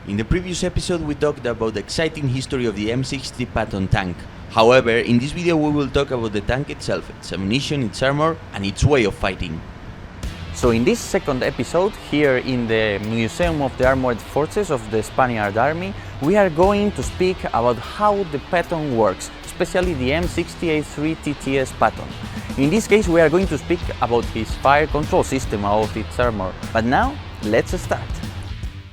In the previous episode we talked about the exciting history of the M-60 Patton tank. However, in this video we will talk about the tank itself, its ammunition, its armor and its way of fighting. So in this second episode, here in the Museum of the Armored Forces of the Spaniard Army, we are going to speak about how the Patton works, especially the M60A3 TTS Patton. In this case we are going to speak about his fire control system of its armor. But now, let's start.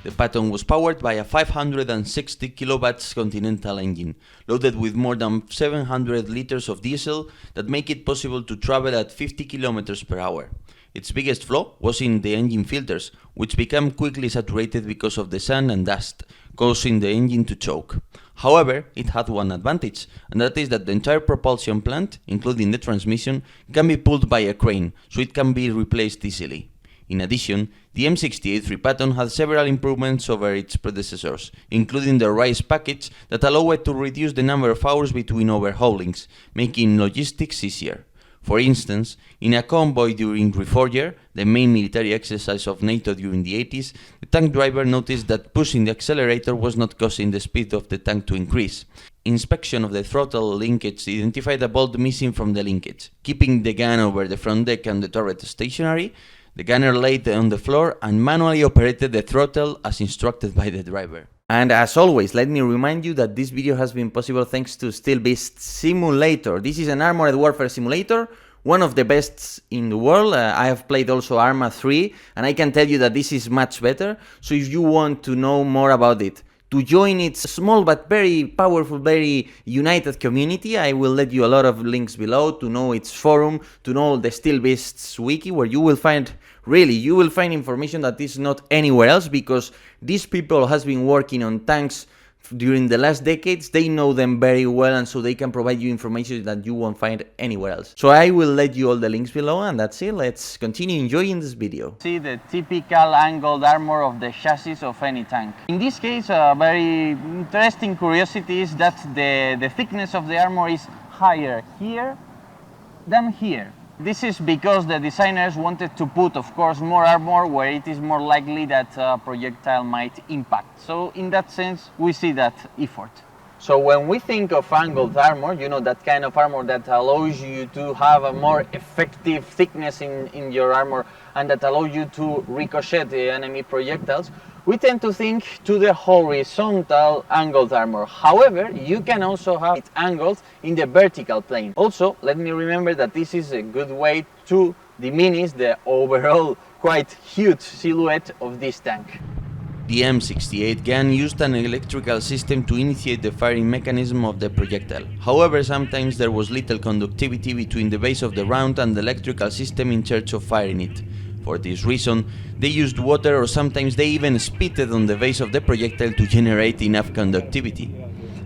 The Patton was powered by a 560 kilowatts Continental engine, loaded with more than 700 liters of diesel that make it possible to travel at 50 kilometers per hour. Its biggest flaw was in the engine filters, which became quickly saturated because of the sun and dust, causing the engine to choke. However, it had one advantage, and that is that the entire propulsion plant, including the transmission, can be pulled by a crane, so it can be replaced easily. In addition, the M60A3 Patton had several improvements over its predecessors, including the RISE package that allowed it to reduce the number of hours between overhaulings, making logistics easier. For instance, in a convoy during Reforger, the main military exercise of NATO during the 80s, the tank driver noticed that pushing the accelerator was not causing the speed of the tank to increase. Inspection of the throttle linkage identified a bolt missing from the linkage. Keeping the gun over the front deck and the turret stationary, the gunner laid on the floor and manually operated the throttle as instructed by the driver. And as always, let me remind you that this video has been possible thanks to Steel Beasts Simulator. This is an armored warfare simulator, one of the best in the world. I have played also Armour 3, and I can tell you that this is much better. So if you want to know more about it, to join its small but very powerful, very united community, I will let you a lot of links below to know its forum, to know the Steel Beasts Wiki, where you will find information that is not anywhere else, because these people has been working on tanks during the last decades. They know them very well, and so they can provide you information that you won't find anywhere else. So I will let you all the links below, and that's it. Let's continue enjoying this video. See the typical angled armor of the chassis of any tank. In this case, a very interesting curiosity is that the thickness of the armor is higher here than here. This is because the designers wanted to put, of course, more armor where it is more likely that a projectile might impact. So in that sense, we see that effort. So when we think of angled armor, you know, that kind of armor that allows you to have a more effective thickness in your armor and that allows you to ricochet the enemy projectiles, we tend to think to the horizontal angled armor. However, you can also have it angled in the vertical plane. Also, let me remember that this is a good way to diminish the overall quite huge silhouette of this tank. The M68 gun used an electrical system to initiate the firing mechanism of the projectile. However, sometimes there was little conductivity between the base of the round and the electrical system in charge of firing it. For this reason, they used water, or sometimes they even spitted on the base of the projectile to generate enough conductivity.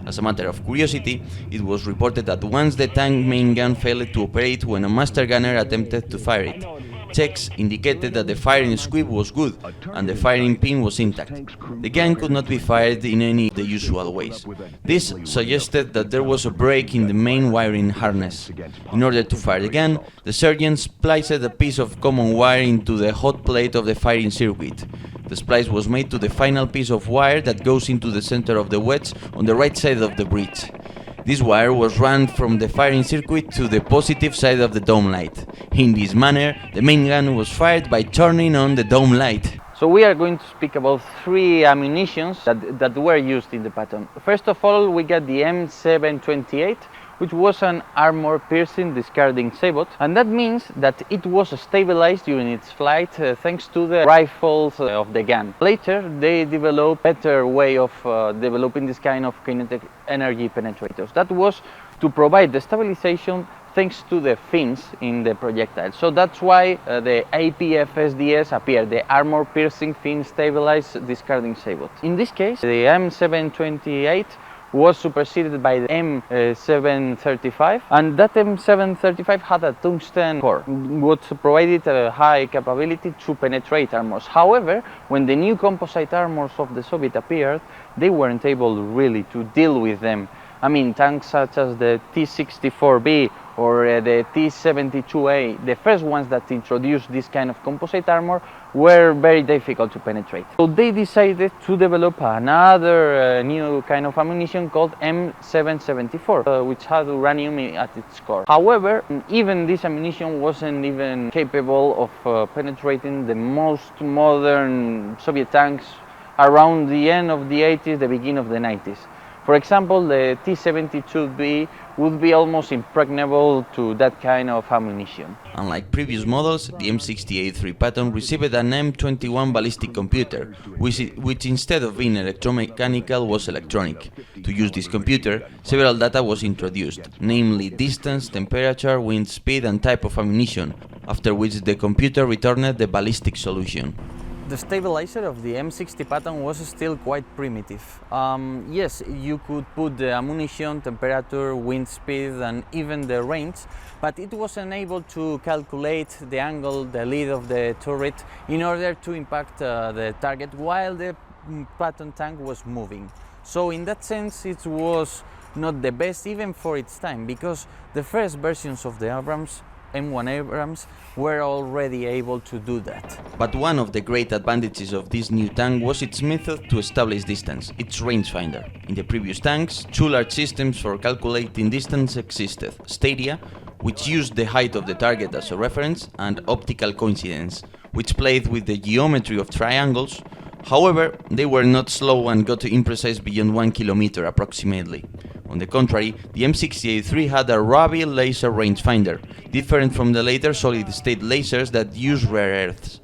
As a matter of curiosity, it was reported that once the tank main gun failed to operate when a master gunner attempted to fire it. Checks indicated that the firing squib was good and the firing pin was intact. The gun could not be fired in any of the usual ways. This suggested that there was a break in the main wiring harness. In order to fire the gun, the sergeant spliced a piece of common wire into the hot plate of the firing circuit. The splice was made to the final piece of wire that goes into the center of the wedge on the right side of the bridge. This wire was run from the firing circuit to the positive side of the dome light. In this manner, the main gun was fired by turning on the dome light. So we are going to speak about three ammunitions that were used in the Patton. First of all, we got the M728, which was an armor-piercing discarding sabot, and that means that it was stabilized during its flight thanks to the rifles of the gun. Later, they developed a better way of developing this kind of kinetic energy penetrators. That was to provide the stabilization thanks to the fins in the projectile. So that's why the APF-SDS appeared, the armor-piercing fin stabilized discarding sabot. In this case, the M728 was superseded by the M735, and that M735 had a tungsten core, which provided a high capability to penetrate armors. However, when the new composite armors of the Soviet appeared, they weren't able really to deal with them. I mean, tanks such as the T-64B or the T-72A, the first ones that introduced this kind of composite armor, were very difficult to penetrate. So they decided to develop another new kind of ammunition called M-774, which had uranium at its core. However, even this ammunition wasn't even capable of penetrating the most modern Soviet tanks around the end of the 80s, the beginning of the 90s. For example, the T-72B would be almost impregnable to that kind of ammunition. Unlike previous models, the M60A3 Patton received an M21 ballistic computer, which instead of being electromechanical was electronic. To use this computer, several data was introduced, namely distance, temperature, wind speed and type of ammunition, after which the computer returned the ballistic solution. The stabilizer of the M60 Patton was still quite primitive. Yes, you could put the ammunition, temperature, wind speed and even the range, but it wasn't able to calculate the angle, the lead of the turret in order to impact the target while the Patton tank was moving. So in that sense it was not the best even for its time, because the first versions of the Abrams, M1 Abrams, were already able to do that. But one of the great advantages of this new tank was its method to establish distance, its rangefinder. In the previous tanks, two large systems for calculating distance existed: Stadia, which used the height of the target as a reference, and optical coincidence, which played with the geometry of triangles. However, they were not slow and got imprecise beyond 1 kilometer approximately. On the contrary, the M60A3 had a Rabi laser rangefinder, different from the later solid-state lasers that use rare earths.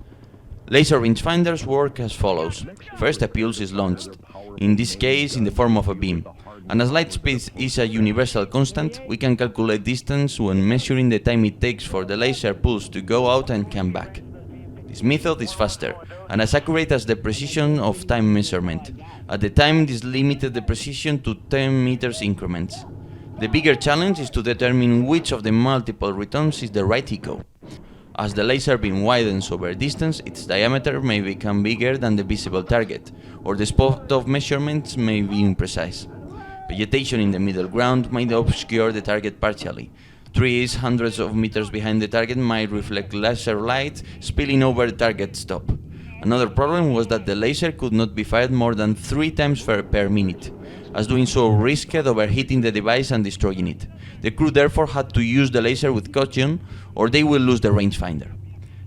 Laser rangefinders work as follows. First, a pulse is launched, in this case in the form of a beam. And as light speed is a universal constant, we can calculate distance when measuring the time it takes for the laser pulse to go out and come back. This method is faster and as accurate as the precision of time measurement. At the time, this limited the precision to 10 meters increments. The bigger challenge is to determine which of the multiple returns is the right echo. As the laser beam widens over distance, its diameter may become bigger than the visible target, or the spot of measurements may be imprecise. Vegetation in the middle ground might obscure the target partially. Trees hundreds of meters behind the target might reflect laser light, spilling over the target's top. Another problem was that the laser could not be fired more than 3 times per minute, as doing so risked overheating the device and destroying it. The crew therefore had to use the laser with caution, or they will lose the rangefinder.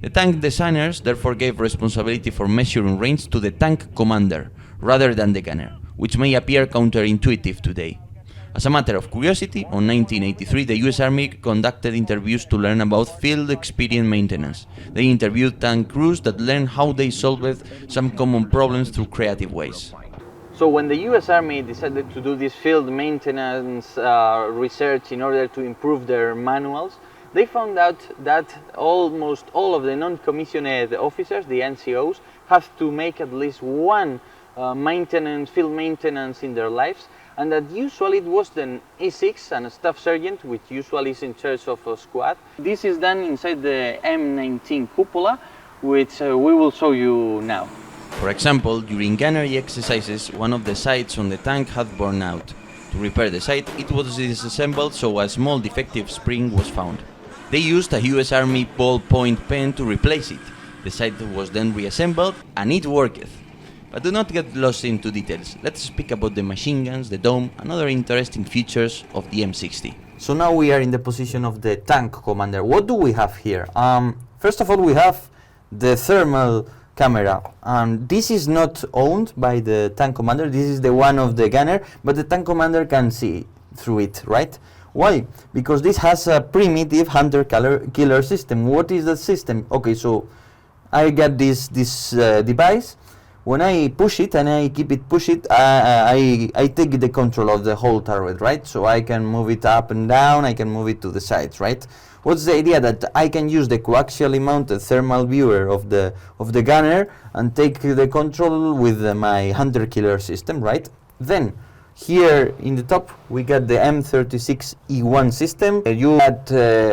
The tank designers therefore gave responsibility for measuring range to the tank commander, rather than the gunner, which may appear counterintuitive today. As a matter of curiosity, in 1983 the US Army conducted interviews to learn about field experience maintenance. They interviewed tank crews that learned how they solved some common problems through creative ways. So when the US Army decided to do this field maintenance research in order to improve their manuals, they found out that almost all of the non-commissioned officers, the NCOs, have to make at least one field maintenance in their lives, and that usually it was the E6 and a staff sergeant, which usually is in charge of a squad. This is done inside the M19 cupola, which we will show you now. For example, during gunnery exercises, one of the sights on the tank had burned out. To repair the sight, it was disassembled, so a small defective spring was found. They used a US Army ballpoint pen to replace it. The sight was then reassembled, and it worked. But do not get lost into details. Let's speak about the machine guns, the dome, and other interesting features of the M60. So now we are in the position of the tank commander. What do we have here? First of all, we have the thermal camera, and this is not owned by the tank commander. This is the one of the gunner, but the tank commander can see through it, right? Why? Because this has a primitive hunter-killer system. What is the system? Okay, so I get this device. When I push it and I keep it I take the control of the whole turret, right? So I can move it up and down, I can move it to the sides, right? What's the idea? That I can use the coaxially mounted thermal viewer of the gunner and take the control with my hunter-killer system, right? Then here in the top we got the M36E1 system. You had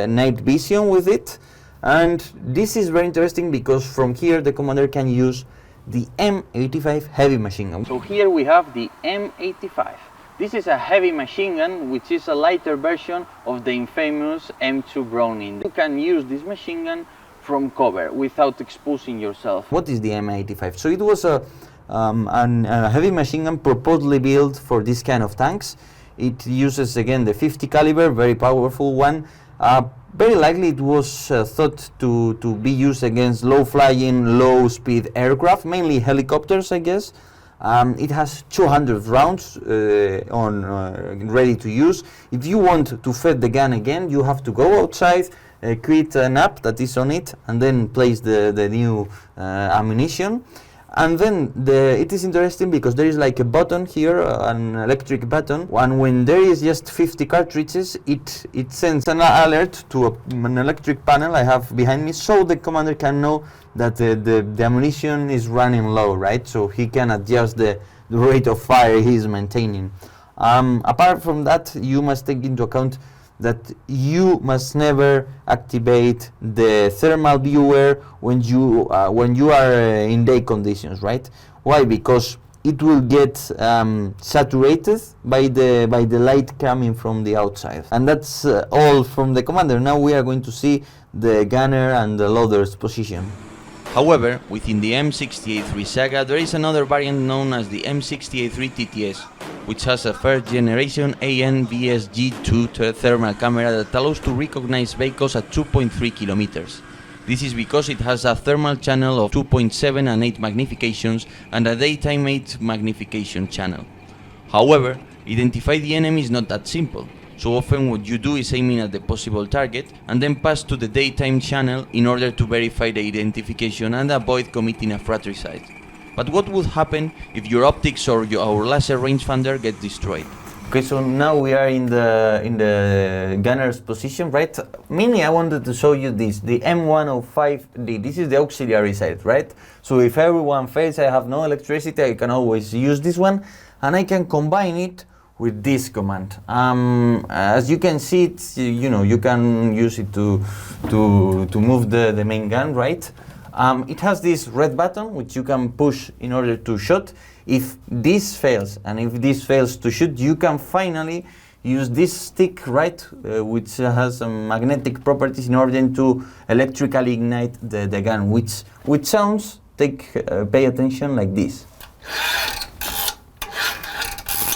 night vision with it, and this is very interesting because from here the commander can use the M85 heavy machine gun. So here we have the M85. This is a heavy machine gun, which is a lighter version of the infamous M2 Browning. You can use this machine gun from cover without exposing yourself. What is the M85? So it was a heavy machine gun purportedly built for this kind of tanks. It uses again the 50 caliber, very powerful one. Very likely it was thought to be used against low-flying, low-speed aircraft, mainly helicopters, I guess. It has 200 rounds ready to use. If you want to feed the gun again, you have to go outside, create an app that is on it, and then place the new ammunition. And then it is interesting because there is like a button here, an electric button, and when there is just 50 cartridges, it sends an alert to an electric panel I have behind me, so the commander can know that the ammunition is running low, right? So he can adjust the rate of fire he is maintaining. Apart from that, you must take into account that you must never activate the thermal viewer when you are in day conditions, right? Why? Because it will get saturated by the light coming from the outside. And that's all from the commander. Now we are going to see the gunner and the loader's position. However, within the M60A3 saga, there is another variant known as the M60A3 TTS, which has a first generation AN/VSG2 thermal camera that allows to recognize vehicles at 2.3 kilometers. This is because it has a thermal channel of 2.7 and 8 magnifications and a daytime 8 magnification channel. However, identify the enemy is not that simple. So often what you do is aiming at the possible target and then pass to the daytime channel in order to verify the identification and avoid committing a fratricide. But what would happen if your optics or our laser rangefinder get destroyed? Okay, so now we are in the gunner's position, right? Mainly I wanted to show you this, the M105D. This is the auxiliary side, right? So if everyone fails, I have no electricity, I can always use this one, and I can combine it with this command. As you can see, it's, you can use it to move the main gun, right? It has this red button which you can push in order to shoot. If this fails, and if this fails to shoot, you can finally use this stick, right, which has some magnetic properties in order to electrically ignite the gun, which sounds, pay attention, like this.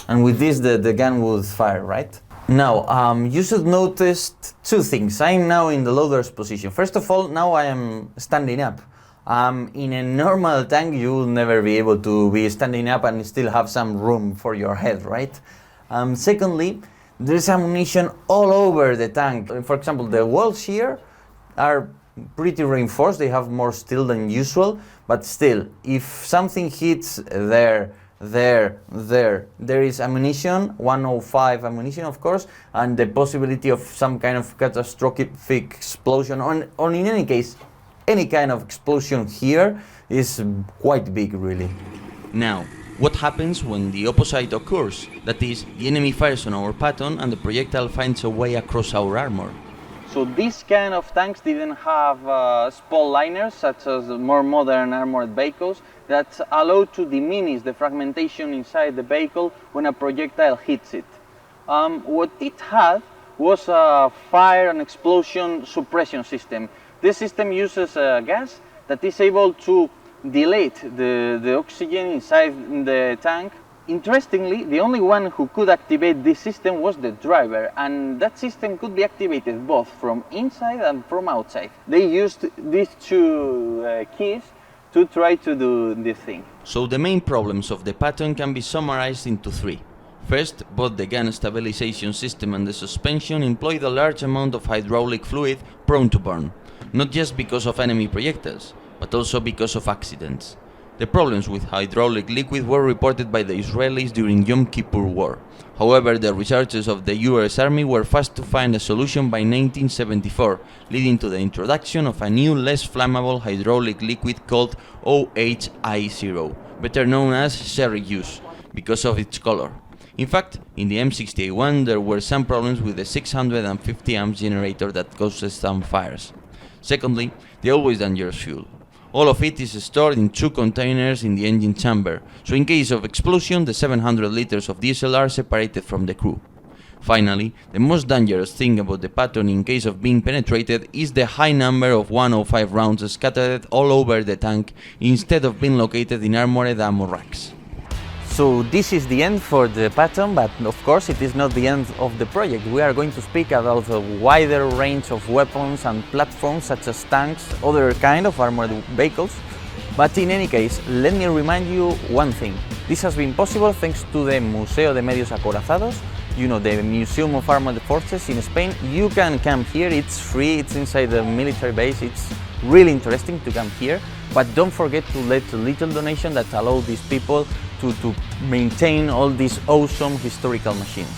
And with this, the gun will fire, right? Now, you should notice two things. I'm now in the loader's position. First of all, now I am standing up. In a normal tank, you will never be able to be standing up and still have some room for your head, right? Secondly, there's ammunition all over the tank. For example, the walls here are pretty reinforced. They have more steel than usual, but still, if something hits there is ammunition, 105 ammunition, of course, and the possibility of some kind of catastrophic explosion, or in any case, any kind of explosion here is quite big, really. Now, what happens when the opposite occurs? That is, the enemy fires on our Patton and the projectile finds a way across our armor. So these kind of tanks didn't have spall liners, such as more modern armored vehicles, that allow to diminish the fragmentation inside the vehicle when a projectile hits it. What it had was a fire and explosion suppression system. This system uses a gas that is able to dilate the oxygen inside the tank. Interestingly, the only one who could activate this system was the driver, and that system could be activated both from inside and from outside. They used these two keys to try to do this thing. So the main problems of the Patton can be summarized into three. First, both the gun stabilization system and the suspension employed a large amount of hydraulic fluid prone to burn, not just because of enemy projectiles, but also because of accidents. The problems with hydraulic liquid were reported by the Israelis during Yom Kippur War. However, the researchers of the US Army were fast to find a solution by 1974, leading to the introduction of a new, less flammable hydraulic liquid called OHI0, better known as Sherry juice, because of its color. In fact, in the M60A1 there were some problems with the 650 amps generator that causes some fires. Secondly, the always dangerous fuel. All of it is stored in 2 containers in the engine chamber, so in case of explosion the 700 liters of diesel are separated from the crew. Finally, the most dangerous thing about the Patton in case of being penetrated is the high number of 105 rounds scattered all over the tank instead of being located in armored ammo racks. So this is the end for the Patton, but of course it is not the end of the project. We are going to speak about a wider range of weapons and platforms such as tanks, other kind of armored vehicles. But in any case, let me remind you one thing. This has been possible thanks to the Museo de Medios Acorazados, you know, the Museum of Armored Forces in Spain. You can come here, it's free, it's inside the military base, it's really interesting to come here. But don't forget to let a little donation that allows these people to maintain all these awesome historical machines.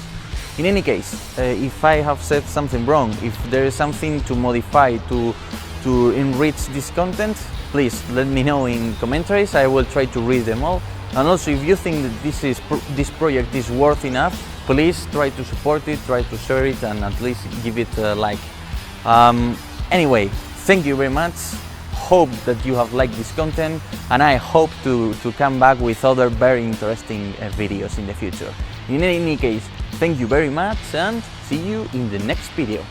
In any case, if I have said something wrong, if there is something to modify to enrich this content, please let me know in commentaries. I will try to read them all. And also, if you think that this project is worth enough, please try to support it, try to share it, and at least give it a like. Anyway, thank you very much. Hope that you have liked this content, and I hope to come back with other very interesting videos in the future. In any case, thank you very much and see you in the next video.